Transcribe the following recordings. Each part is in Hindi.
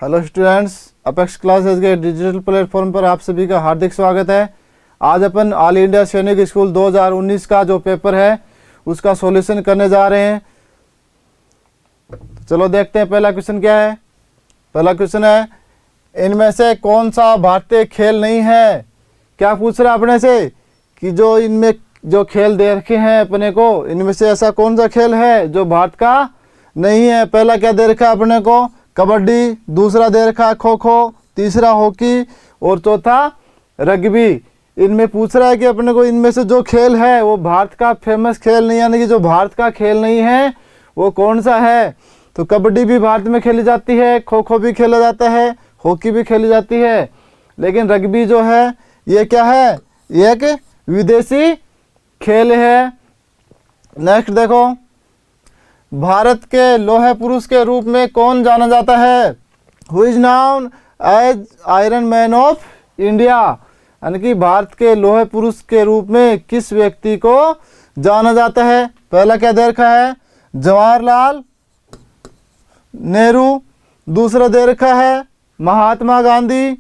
हेलो स्टूडेंट्स, अपेक्स क्लासेस के डिजिटल प्लेटफॉर्म पर आप सभी का हार्दिक स्वागत है। आज अपन ऑल इंडिया सैनिक स्कूल 2019 का जो पेपर है उसका सॉल्यूशन करने जा रहे हैं। चलो देखते हैं पहला क्वेश्चन क्या है। पहला क्वेश्चन है, इनमें से कौन सा भारतीय खेल नहीं है। क्या पूछ रहा है अपने से कि जो इनमें जो खेल दे रखे हैं अपने को, इनमें से ऐसा कौन सा खेल है जो भारत का नहीं है। पहला क्या दे रखा है अपने को, कबड्डी, दूसरा दे रखा है खो खो, तीसरा हॉकी और चौथा रग्बी। इनमें पूछ रहा है कि अपने को इनमें से जो खेल है वो भारत का फेमस खेल नहीं, यानी कि जो भारत का खेल नहीं है वो कौन सा है। तो कबड्डी भी भारत में खेली जाती है, खो खो भी खेला जाता है, हॉकी भी खेली जाती है, लेकिन रग्बी जो है ये क्या है, ये एक विदेशी खेल है। नेक्स्ट देखो, भारत के लोहे पुरुष के रूप में कौन जाना जाता है। Who is known as iron man of India, यानी कि भारत के लोहे पुरुष के रूप में किस व्यक्ति को जाना जाता है। पहला क्या दे रखा है, जवाहरलाल नेहरू, दूसरा दे रखा है महात्मा गांधी,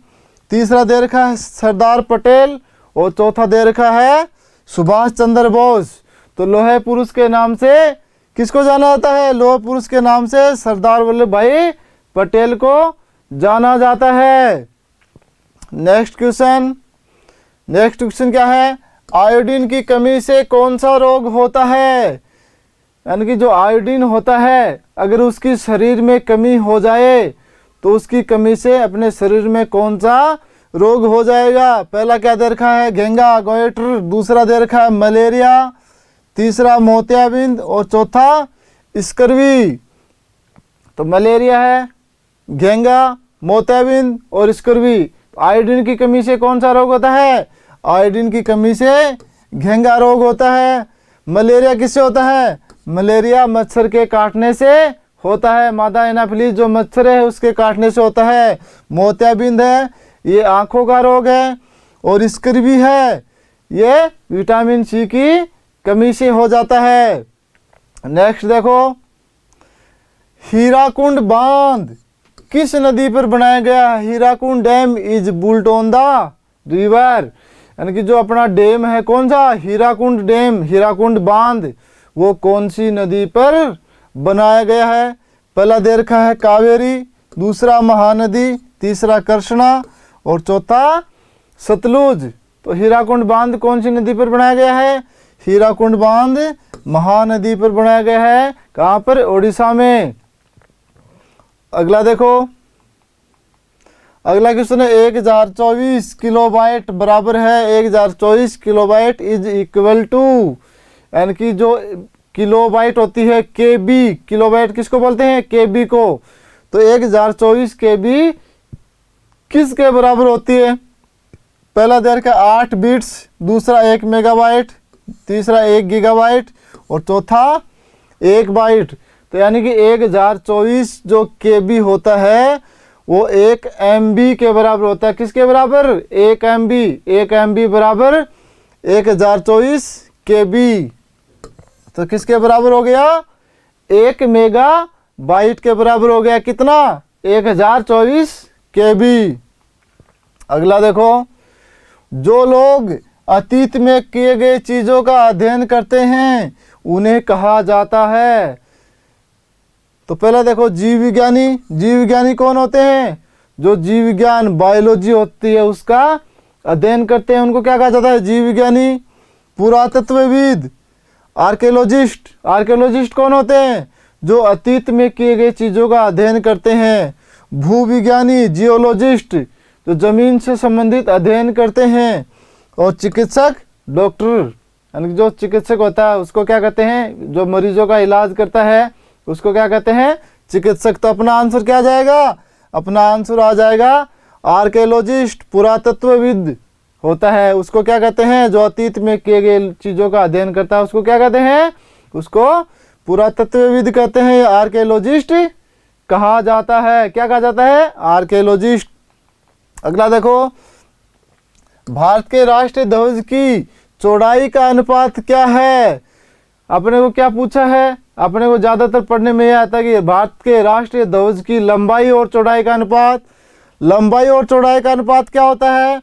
तीसरा दे रखा है सरदार पटेल और चौथा दे रखा है सुभाष चंद्र बोस। तो लोहे पुरुष के नाम से किसको जाना जाता है, लोह पुरुष के नाम से सरदार वल्लभ भाई पटेल को जाना जाता है। नेक्स्ट क्वेश्चन क्या है, आयोडीन की कमी से कौन सा रोग होता है। यानी कि जो आयोडीन होता है अगर उसकी शरीर में कमी हो जाए तो उसकी कमी से अपने शरीर में कौन सा रोग हो जाएगा। पहला क्या दे रखा है, घेंगा गोइटर, दूसरा दे रखा है मलेरिया, तीसरा मोतियाबिंद और चौथा स्कर्वी। तो मलेरिया है, घेंगा, मोतियाबिंद और स्कर्वी। आयोडीन की कमी से कौन सा रोग होता है, आयोडीन की कमी से घेंगा रोग होता है। मलेरिया किससे होता है, मलेरिया मच्छर के काटने से होता है, मादा एनाफिलीज जो मच्छर है उसके काटने से होता है। मोतियाबिंद है, ये आंखों का रोग है, और स्कर्वी है, ये विटामिन सी की कमी से हो जाता है। नेक्स्ट देखो, हीराकुंड बांध किस नदी पर बनाया गया। Hirakud dam is built on the river, यानी कि जो अपना डैम है कौन सा, हीराकुंड डैम, हीराकुंड बांध, वो कौन सी नदी पर बनाया गया है। पहला दे रखा है कावेरी, दूसरा महानदी, तीसरा कृष्णा और चौथा सतलुज। तो हीराकुंड बांध कौन सी नदी पर बनाया गया है, हीराकुंड बांध महानदी पर बनाया गया है। कहाँ पर, ओडिशा में। अगला देखो, अगला क्वेश्चन है, 1024 किलोबाइट बराबर है, 1024 किलोबाइट इज इक्वल टू, यानी कि जो किलोबाइट होती है केबी, किलोबाइट किसको बोलते हैं, केबी को। तो 1024 केबी किसके बराबर होती है। पहला दे रखा 8 बिट्स, दूसरा 1 मेगाबाइट, तीसरा 1 गीगाबाइट और चौथा 1 बाइट। तो यानी कि 1024 जो केबी होता है वो 1 MB के बराबर होता है। किसके बराबर, 1 MB, 1 MB बराबर 1024 केबी। तो किसके बराबर हो गया, 1 मेगा बाइट के बराबर हो गया। कितना, 1024 केबी। अगला देखो, जो लोग अतीत में किए गए चीजों का अध्ययन करते हैं उन्हें कहा जाता है। तो पहला देखो, जीव विज्ञानी। जीव विज्ञानी कौन होते हैं, जो जीव विज्ञान बायोलॉजी होती है उसका अध्ययन करते हैं, उनको क्या कहा जाता है, जीव विज्ञानी। पुरातत्वविद, आर्कियोलॉजिस्ट, आर्कियोलॉजिस्ट कौन होते हैं, जो अतीत में किए गए चीजों का अध्ययन करते हैं। भूविज्ञानी, जियोलॉजिस्ट, जो जमीन से संबंधित अध्ययन करते हैं। और चिकित्सक, डॉक्टर, यानी जो चिकित्सक होता है उसको क्या कहते हैं, जो मरीजों का इलाज करता है उसको क्या कहते हैं, चिकित्सक। तो अपना आंसर क्या आ जाएगा, अपना आंसर आ जाएगा आर्कियोलॉजिस्ट, पुरातत्वविद होता है उसको क्या कहते हैं, जो अतीत में किए गए चीजों का अध्ययन करता है उसको क्या कहते हैं, उसको पुरातत्वविद कहते हैं, आर्कियोलॉजिस्ट कहा जाता है। क्या कहा जाता है, आर्कियोलॉजिस्ट। अगला देखो, भारत के राष्ट्रीय ध्वज की चौड़ाई का अनुपात क्या है। अपने को क्या पूछा है, अपने को ज़्यादातर पढ़ने में यह आता है कि भारत के राष्ट्रीय ध्वज की लंबाई और चौड़ाई का अनुपात, लंबाई और चौड़ाई का अनुपात क्या होता है?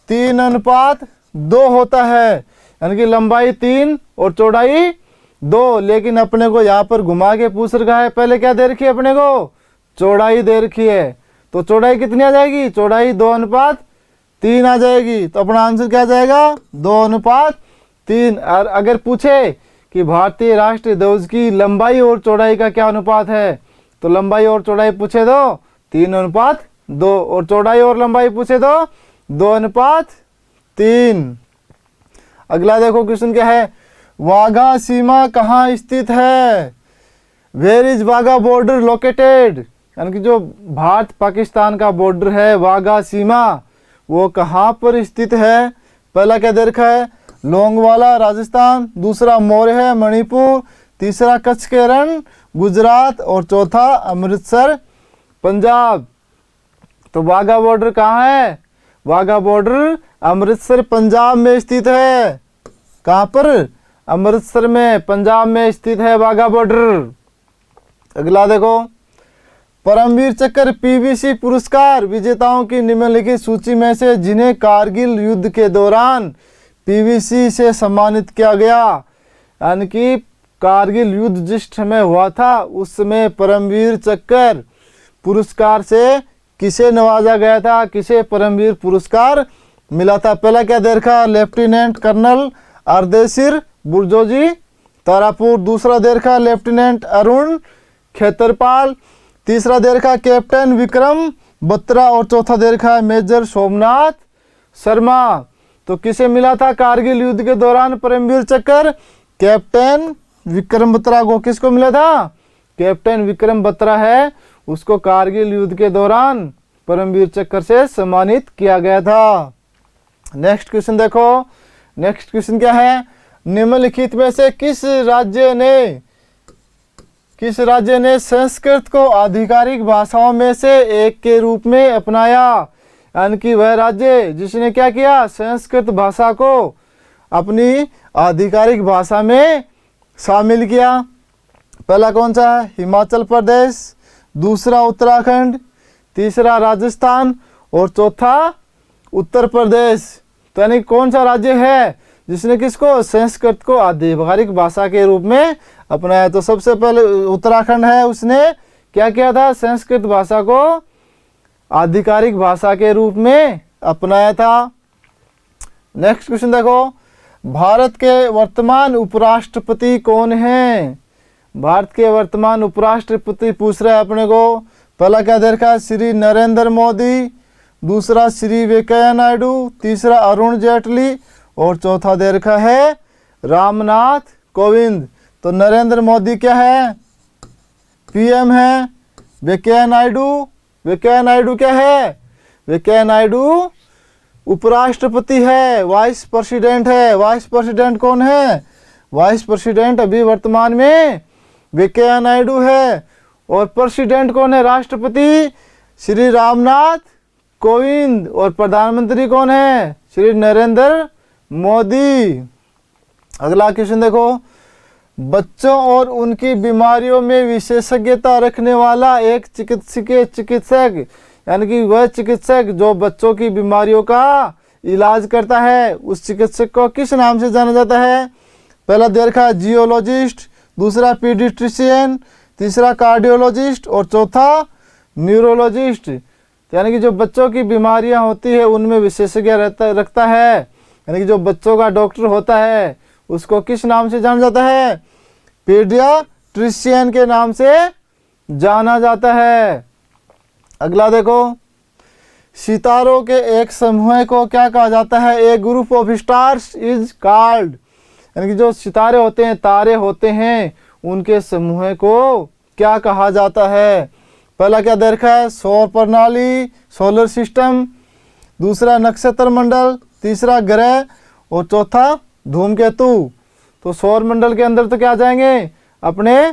3:2 होता है, यानी कि लंबाई 3 और चौड़ाई 2। लेकिन अपने को यहाँ पर घुमा के पूछ रखा है, पहले क्या दे रखी है अपने को? चौड़ाई दे रखी है। तो चौड़ाई कितनी आ जाएगी? चौड़ाई 2:3 आ जाएगी। तो अपना आंसर क्या आ जाएगा? 2:3। और अगर पूछे कि भारतीय राष्ट्रीय ध्वज की लंबाई और चौड़ाई का क्या अनुपात है, तो लंबाई और चौड़ाई पूछे तो 3:2, और चौड़ाई और लंबाई पूछे तो 2:3। अगला देखो क्वेश्चन क्या है? वाघा सीमा कहाँ स्थित है? Where is Wagah border located? यानी कि जो भारत पाकिस्तान का बॉर्डर है वाघा सीमा, वो कहाँ पर स्थित है? पहला क्या दे रखा है? लोंगवाला राजस्थान, दूसरा मौर्य है मणिपुर, तीसरा कच्छ के रण गुजरात, और चौथा अमृतसर पंजाब। तो वाघा बॉर्डर कहाँ है? वाघा बॉर्डर अमृतसर पंजाब में स्थित है। कहाँ पर? अमृतसर में, पंजाब में स्थित है वाघा बॉर्डर। अगला देखो, परमवीर चक्र पीवीसी पुरस्कार विजेताओं की निम्नलिखित सूची में से जिन्हें कारगिल युद्ध के दौरान पीवीसी से सम्मानित किया गया। यानी कि कारगिल युद्ध जिस समय हुआ था उस समय परमवीर चक्र पुरस्कार से किसे नवाजा गया था? किसे परमवीर पुरस्कार मिला था? पहला क्या दे रखा? लेफ्टिनेंट कर्नल अर्देशीर बुर्जोजी तारापुर, दूसरा दे रखा लेफ्टिनेंट अरुण खेतरपाल, तीसरा दे रखा कैप्टन विक्रम बत्रा, और चौथा दे रखा मेजर सोमनाथ शर्मा। तो किसे मिला था कारगिल युद्ध के दौरान परमवीर चक्र? कैप्टन विक्रम बत्रा को। किसको मिला था? कैप्टन विक्रम बत्रा है, उसको कारगिल युद्ध के दौरान परमवीर चक्र से सम्मानित किया गया था। नेक्स्ट क्वेश्चन देखो, नेक्स्ट क्वेश्चन क्या है? निम्नलिखित में से किस राज्य ने संस्कृत को आधिकारिक भाषाओं में से एक के रूप में अपनाया? यानी कि वह राज्य जिसने क्या किया? संस्कृत भाषा को अपनी आधिकारिक भाषा में शामिल किया। पहला कौन सा है? हिमाचल प्रदेश, दूसरा उत्तराखंड, तीसरा राजस्थान, और चौथा उत्तर प्रदेश। तो यानी कौन सा राज्य है जिसने किसको? संस्कृत को आधिकारिक भाषा के रूप में अपनाया। तो सबसे पहले उत्तराखंड है, उसने क्या किया था? संस्कृत भाषा को आधिकारिक भाषा के रूप में अपनाया था। नेक्स्ट क्वेश्चन देखो, भारत के वर्तमान उपराष्ट्रपति कौन हैं? भारत के वर्तमान उपराष्ट्रपति पूछ रहा है अपने को। पहला क्या दे रखा है? श्री नरेंद्र मोदी, दूसरा श्री वेंकैया नायडू, तीसरा अरुण जेटली, और चौथा दे रखा है रामनाथ कोविंद। तो नरेंद्र मोदी क्या है? पीएम है। वेंकैया नायडू क्या है? वेंकैया नायडू उपराष्ट्रपति है, वाइस प्रेसिडेंट है। वाइस प्रेसिडेंट कौन है? वाइस प्रेसिडेंट अभी वर्तमान में वेंकैया नायडू है। और प्रेसिडेंट कौन है? राष्ट्रपति श्री रामनाथ कोविंद। और प्रधानमंत्री कौन है? श्री नरेंद्र मोदी। अगला क्वेश्चन देखो, बच्चों और उनकी बीमारियों में विशेषज्ञता रखने वाला एक चिकित्सक, यानी कि वह चिकित्सक जो बच्चों की बीमारियों का इलाज करता है, उस चिकित्सक को किस नाम से जाना जाता है? पहला दे रखा है जियोलॉजिस्ट, दूसरा पीडियाट्रिशियन, तीसरा कार्डियोलॉजिस्ट, और चौथा न्यूरोलॉजिस्ट। यानी कि जो बच्चों की बीमारियां होती है उनमें विशेषज्ञ रखता है, यानी कि जो बच्चों का डॉक्टर होता है उसको किस नाम से जाना जाता है? पीडियाट्रिशियन के नाम से जाना जाता है। अगला देखो, सितारों के एक समूह को क्या कहा जाता है? A group of stars is called. यानी कि जो सितारे होते हैं, तारे होते हैं, उनके समूह को क्या कहा जाता है? पहला क्या दे रखा है? सौर प्रणाली, सोलर सिस्टम, दूसरा नक्षत्र मंडल, तीसरा ग्रह, और चौथा धूमकेतु। तो सौर मंडल के अंदर तो क्या आ जाएंगे? अपने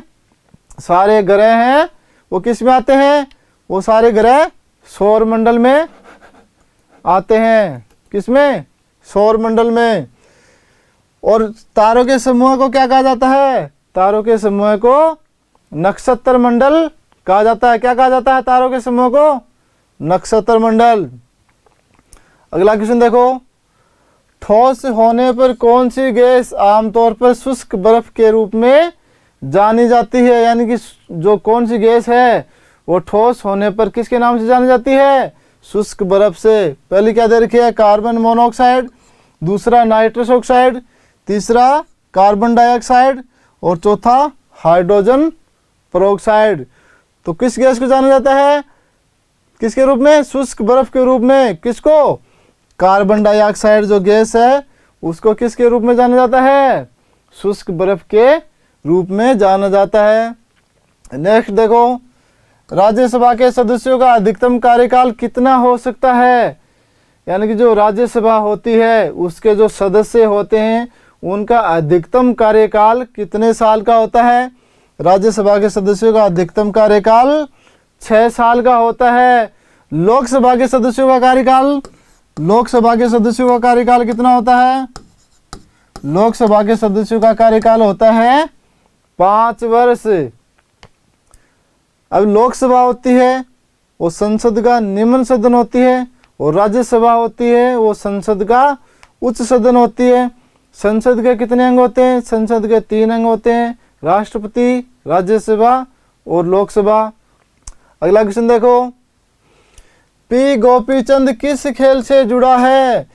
सारे ग्रह हैं वो किस में आते हैं? वो सारे ग्रह सौर मंडल में आते हैं। किस में? सौर मंडल में। और तारों के समूह को क्या कहा जाता है? तारों के समूह को नक्षत्र मंडल कहा जाता है। क्या कहा जाता है तारों के समूह को? नक्षत्र मंडल। अगला क्वेश्चन देखो, ठोस होने पर कौन सी गैस आमतौर पर शुष्क बर्फ के रूप में जानी जाती है? यानी कि जो कौन सी गैस है वो ठोस होने पर किसके नाम से जानी जाती है? शुष्क बर्फ से। पहली क्या दे रखी है? कार्बन मोनोऑक्साइड, दूसरा नाइट्रस ऑक्साइड, तीसरा कार्बन डाइऑक्साइड और चौथा हाइड्रोजन पेरोक्साइड। तो किस गैस को जाना जाता है किसके रूप में? शुष्क बर्फ के रूप में। किसको? कार्बन डाइऑक्साइड जो गैस है उसको किसके रूप में जाना जाता है? शुष्क बर्फ के रूप में जाना जाता है। नेक्स्ट देखो, राज्यसभा के सदस्यों का अधिकतम कार्यकाल कितना हो सकता है? यानी कि जो राज्यसभा होती है उसके जो सदस्य होते हैं उनका अधिकतम कार्यकाल कितने साल का होता है? राज्यसभा के सदस्यों का अधिकतम कार्यकाल 6 साल का होता है। लोकसभा के सदस्यों का कार्यकाल कितना होता है? लोकसभा के सदस्यों का कार्यकाल होता है 5 वर्ष। अब लोकसभा होती है वो संसद का निम्न सदन होती है और राज्यसभा होती है वो संसद का उच्च सदन होती है। संसद के कितने अंग होते हैं? संसद के 3 अंग होते हैं, राष्ट्रपति, राज्यसभा और लोकसभा। अगला क्वेश्चन देखो, पी गोपीचंद किस खेल से जुड़ा है?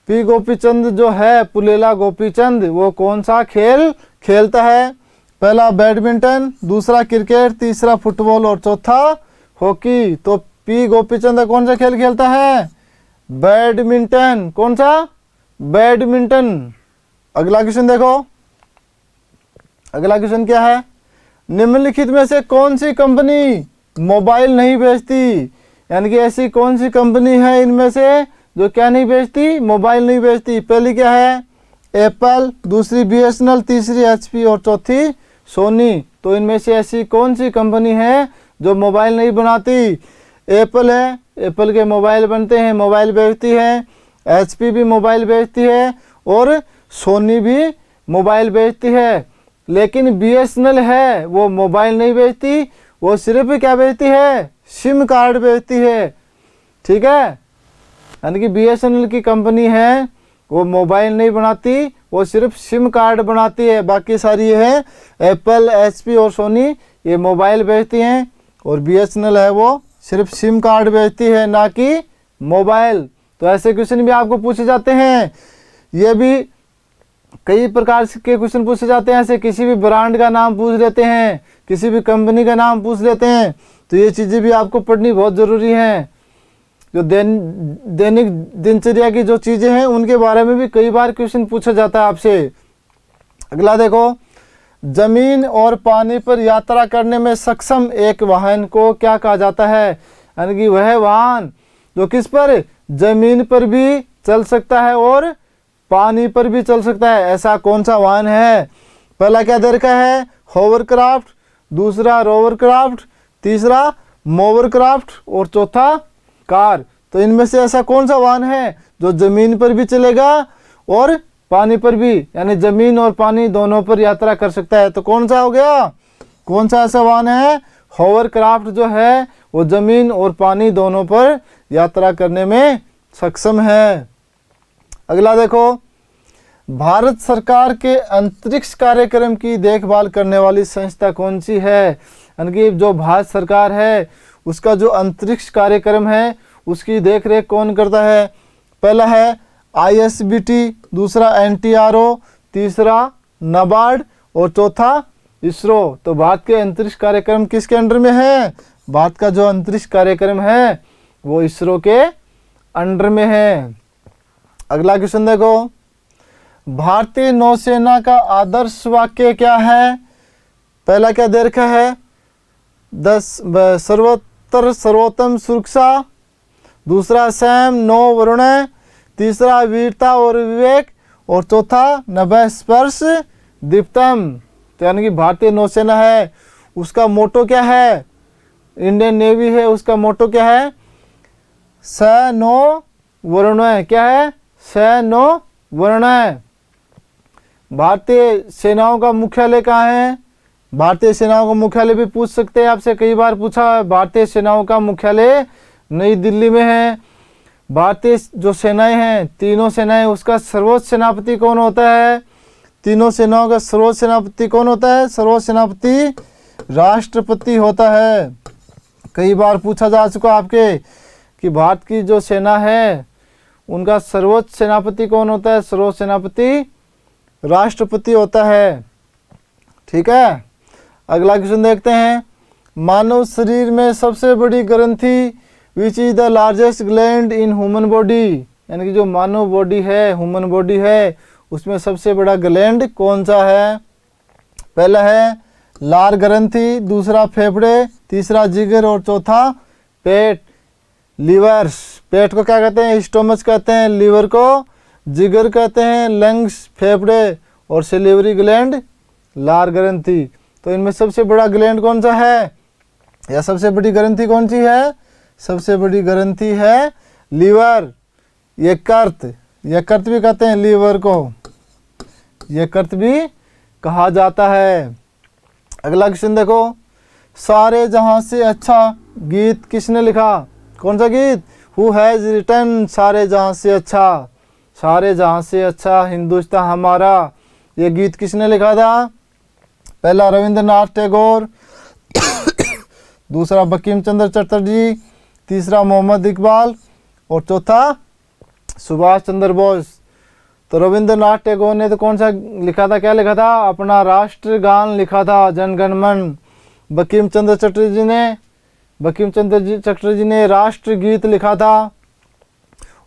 पी गोपीचंद जो है, पुलेला गोपीचंद, वो कौन सा खेल खेलता है? पहला बैडमिंटन, दूसरा क्रिकेट, तीसरा फुटबॉल और चौथा हॉकी। तो पी गोपीचंद कौन सा खेल खेलता है? बैडमिंटन। कौन सा? बैडमिंटन। अगला क्वेश्चन देखो, अगला क्वेश्चन क्या है? निम्नलिखित में से कौन सी कंपनी मोबाइल नहीं बेचती? यानी कि ऐसी कौन सी कंपनी है इनमें से जो क्या नहीं बेचती? मोबाइल नहीं बेचती। पहली क्या है? एप्पल, दूसरी BSNL, तीसरी HP और चौथी सोनी। तो इनमें से ऐसी कौन सी कंपनी है जो मोबाइल नहीं बनाती? एप्पल है, एप्पल के मोबाइल बनते हैं, मोबाइल बेचती है। HP भी मोबाइल बेचती है और सोनी भी मोबाइल बेचती है। लेकिन BSNL है वो मोबाइल नहीं बेचती, वो सिर्फ क्या बेचती है? सिम कार्ड बेचती है। ठीक है, यानी कि BSNL की कंपनी है वो मोबाइल नहीं बनाती, वो सिर्फ सिम कार्ड बनाती है। बाकी सारी ये है एप्पल, HP और सोनी ये मोबाइल बेचती हैं और BSNL है वो सिर्फ सिम कार्ड बेचती है, ना कि मोबाइल। तो ऐसे क्वेश्चन भी आपको पूछे जाते हैं। ये भी कई प्रकार के क्वेश्चन पूछे जाते हैं। ऐसे किसी भी ब्रांड का नाम पूछ लेते हैं, किसी भी कंपनी का नाम पूछ लेते हैं। तो ये चीज़ें भी आपको पढ़नी बहुत ज़रूरी हैं। जो दैनिक दिनचर्या की जो चीज़ें हैं उनके बारे में भी कई बार क्वेश्चन पूछा जाता है आपसे। अगला देखो, जमीन और पानी पर यात्रा करने में सक्षम एक वाहन को क्या कहा जाता है? यानी कि वह वाहन जो किस पर? जमीन पर भी चल सकता है और पानी पर भी चल सकता है। ऐसा कौन सा वाहन है? पहला क्या दे रखा है? होवरक्राफ्ट, दूसरा रोवरक्राफ्ट, तीसरा मोवरक्राफ्ट और चौथा कार। तो इनमें से ऐसा कौन सा वाहन है जो जमीन पर भी चलेगा और पानी पर भी, यानी जमीन और पानी दोनों पर यात्रा कर सकता है? तो कौन सा हो गया? कौन सा ऐसा वाहन है? होवरक्राफ्ट जो है वो जमीन और पानी दोनों पर यात्रा करने में सक्षम है। अगला देखो, भारत सरकार के अंतरिक्ष कार्यक्रम की देखभाल करने वाली संस्था कौन सी है? यानी कि जो भारत सरकार है उसका जो अंतरिक्ष कार्यक्रम है उसकी देखरेख कौन करता है? पहला है ISBT, दूसरा NTRO, तीसरा नाबार्ड और चौथा इसरो। तो भारत के अंतरिक्ष कार्यक्रम किसके अंडर में है? भारत का जो अंतरिक्ष कार्यक्रम है वो इसरो के अंडर में है। अगला क्वेश्चन देखो, भारतीय नौसेना का आदर्श वाक्य क्या है? पहला क्या दे रखा है? 10 सर्वोत्तम सुरक्षा, दूसरा सैम नो वरुण, तीसरा वीरता और विवेक और चौथा नभः स्पर्श दीप्तम। तो यानी कि भारतीय नौसेना है उसका मोटो क्या है? इंडियन नेवी है उसका मोटो क्या है? स नो वरुण। क्या है? स नो वरुण। भारतीय सेनाओं का मुख्यालय कहाँ है? भारतीय सेनाओं का मुख्यालय भी पूछ सकते हैं आपसे, कई बार पूछा है। भारतीय सेनाओं का मुख्यालय नई दिल्ली में है। भारतीय जो सेनाएं हैं, तीनों सेनाएं, उसका सर्वोच्च सेनापति कौन होता है? तीनों सेनाओं का सर्वोच्च सेनापति कौन होता है? सर्वोच्च सेनापति राष्ट्रपति होता है। कई बार पूछा जा चुका आपके कि भारत की जो सेना है उनका सर्वोच्च सेनापति कौन होता है? सर्वोच्च सेनापति राष्ट्रपति होता है। ठीक है, अगला क्वेश्चन देखते हैं। मानव शरीर में सबसे बड़ी ग्रंथि which is the largest gland in human body, यानी कि जो मानव बॉडी है, ह्यूमन बॉडी है, उसमें सबसे बड़ा ग्लैंड कौन सा है? पहला है लार ग्रंथि, दूसरा फेफड़े, तीसरा जिगर और चौथा पेट। लीवर्स, पेट को क्या कहते हैं? स्टोमच कहते हैं। लीवर को जिगर कहते हैं। लंग्स फेफड़े और सेलिवरी ग्लैंड लार ग्रंथि। तो इनमें सबसे बड़ा ग्लैंड कौन सा है, या सबसे बड़ी ग्रंथि कौन सी है? सबसे बड़ी ग्रंथि है लीवर। यकृत भी कहते हैं लीवर को, यकृत भी कहा जाता है। अगला क्वेश्चन देखो। सारे जहां से अच्छा गीत किसने लिखा? कौन सा गीत? हु हैज रिटन सारे जहां से अच्छा? सारे जहां से अच्छा हिंदुस्तान हमारा, ये गीत किसने लिखा था? पहला रविंद्रनाथ टैगोर, दूसरा बंकिम चंद्र चटर्जी, तीसरा मोहम्मद इकबाल और चौथा सुभाष चंद्र बोस। तो रविंद्रनाथ टैगोर ने तो कौन सा लिखा था? क्या लिखा था? अपना राष्ट्रगान लिखा था, जन गण मन। बंकिम चंद्र चटर्जी ने राष्ट्रगीत लिखा था।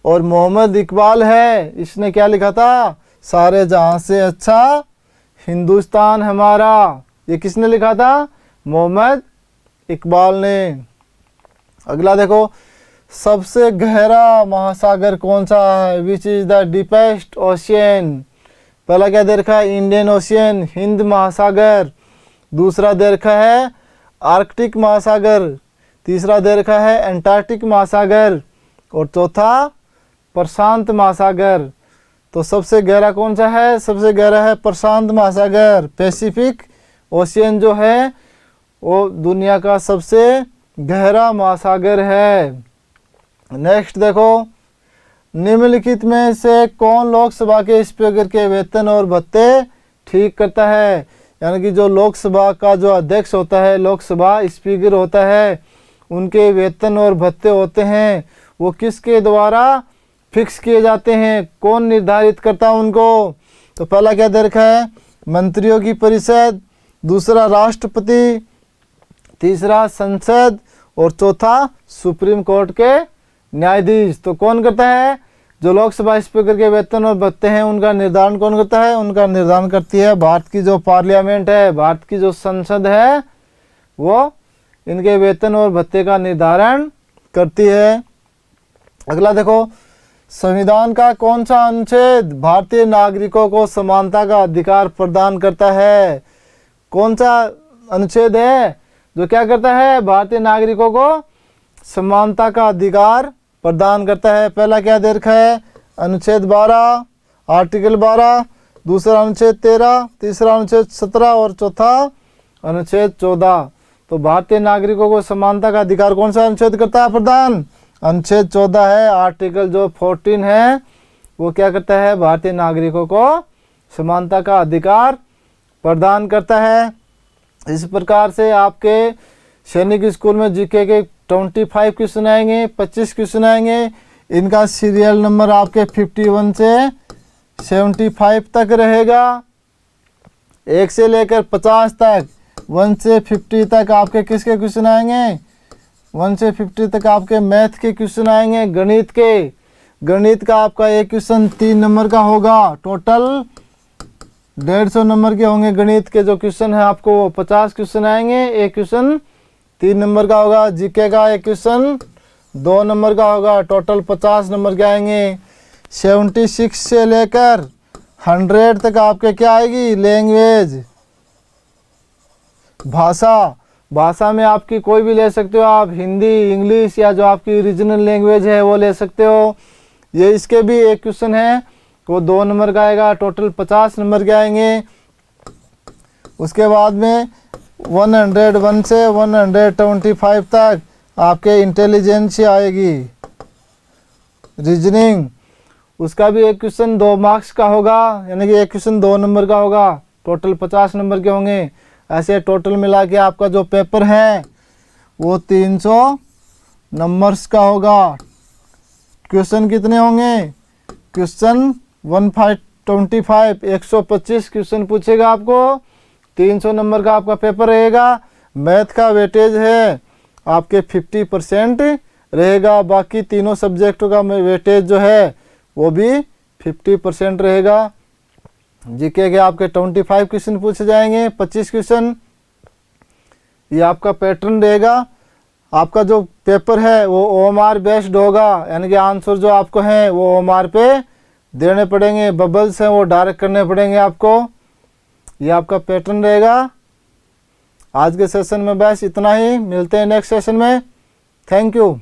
और मोहम्मद इकबाल है, इसने क्या लिखा था? सारे जहां से अच्छा हिंदुस्तान हमारा। ये किसने लिखा था? मोहम्मद इकबाल ने। अगला देखो। सबसे गहरा महासागर कौन सा है? Which is the deepest ocean? पहला क्या दे रखा है? इंडियन ओशियन, हिंद महासागर। दूसरा दे रखा है आर्कटिक महासागर। तीसरा दे रखा है अंटार्कटिक महासागर और चौथा प्रशांत महासागर। तो सबसे गहरा कौन सा है? सबसे गहरा है प्रशांत महासागर। पैसिफिक ओशियन जो है वो दुनिया का सबसे गहरा महासागर है। नेक्स्ट देखो। निम्नलिखित में से कौन लोकसभा के स्पीकर के वेतन और भत्ते ठीक करता है? यानी कि जो लोकसभा का जो अध्यक्ष होता है, लोकसभा स्पीकर होता है, उनके वेतन और भत्ते होते हैं, वो किसके द्वारा फिक्स किए जाते हैं? कौन निर्धारित करता है उनको? तो पहला क्या दे रखा है? मंत्रियों की परिषद, दूसरा राष्ट्रपति, तीसरा संसद और चौथा सुप्रीम कोर्ट के न्यायाधीश। तो कौन करता है? जो लोकसभा स्पीकर के वेतन और भत्ते हैं उनका निर्धारण कौन करता है? उनका निर्धारण करती है भारत की जो पार्लियामेंट है, भारत की जो संसद है, वो इनके वेतन और भत्ते का निर्धारण करती है। अगला देखो। संविधान का कौन सा अनुच्छेद भारतीय नागरिकों को समानता का अधिकार प्रदान करता है? कौन सा अनुच्छेद है जो क्या करता है? भारतीय नागरिकों को समानता का अधिकार प्रदान करता है। पहला क्या दे रखा है? अनुच्छेद 12, आर्टिकल 12, दूसरा अनुच्छेद 13, तीसरा अनुच्छेद 17 और चौथा अनुच्छेद 14। तो भारतीय नागरिकों को समानता का अधिकार कौन सा अनुच्छेद करता है प्रदान? अनुच्छेद 14 है। आर्टिकल जो 14 है वो क्या करता है? भारतीय नागरिकों को समानता का अधिकार प्रदान करता है। इस प्रकार से आपके सैनिक स्कूल में जीके के 25 क्वेश्चन आएंगे, 25 क्वेश्चन आएंगे। इनका सीरियल नंबर आपके 51 से 75 तक रहेगा। 1 से लेकर 50 तक, 1 से 50 तक आपके किसके क्वेश्चन आएंगे? 1 से 50 तक आपके मैथ के क्वेश्चन आएंगे, गणित के। गणित का आपका एक क्वेश्चन 3 नंबर का होगा। टोटल 150 नंबर के होंगे गणित के जो क्वेश्चन है। आपको 50 क्वेश्चन आएंगे, एक क्वेश्चन 3 नंबर का होगा। जीके का एक क्वेश्चन 2 नंबर का होगा। टोटल 50 नंबर के आएंगे। 76 से लेकर 100 तक आपके क्या आएगी? लैंग्वेज, भाषा में आपकी कोई भी ले सकते हो आप, हिंदी, इंग्लिश या जो आपकी रीजनल लैंग्वेज है वो ले सकते हो। ये इसके भी एक क्वेश्चन है वो 2 नंबर का आएगा। टोटल 50 नंबर के आएंगे। उसके बाद में 101 से 125 तक आपके इंटेलिजेंस आएगी। रीजनिंग, उसका भी एक क्वेश्चन 2 मार्क्स का होगा, यानी कि एक क्वेश्चन 2 नंबर का होगा। टोटल 50 नंबर के होंगे। ऐसे टोटल मिला के आपका जो पेपर है वो 300 नंबर्स का होगा। क्वेश्चन कितने होंगे? क्वेश्चन 125 125 क्वेश्चन पूछेगा आपको। 300 नंबर का आपका पेपर रहेगा। मैथ का वेटेज है आपके 50% रहेगा। बाकी तीनों सब्जेक्टों का वेटेज जो है वो भी 50% रहेगा। जीके के आपके 25 क्वेश्चन पूछे जाएंगे, 25 क्वेश्चन। ये आपका पैटर्न रहेगा। आपका जो पेपर है वो ओएमआर बेस्ड होगा, यानी कि आंसर जो आपको हैं वो ओएमआर पे देने पड़ेंगे। बबल्स हैं वो डायरेक्ट करने पड़ेंगे आपको। ये आपका पैटर्न रहेगा। आज के सेशन में बस इतना ही। मिलते हैं नेक्स्ट सेशन में। Thank you.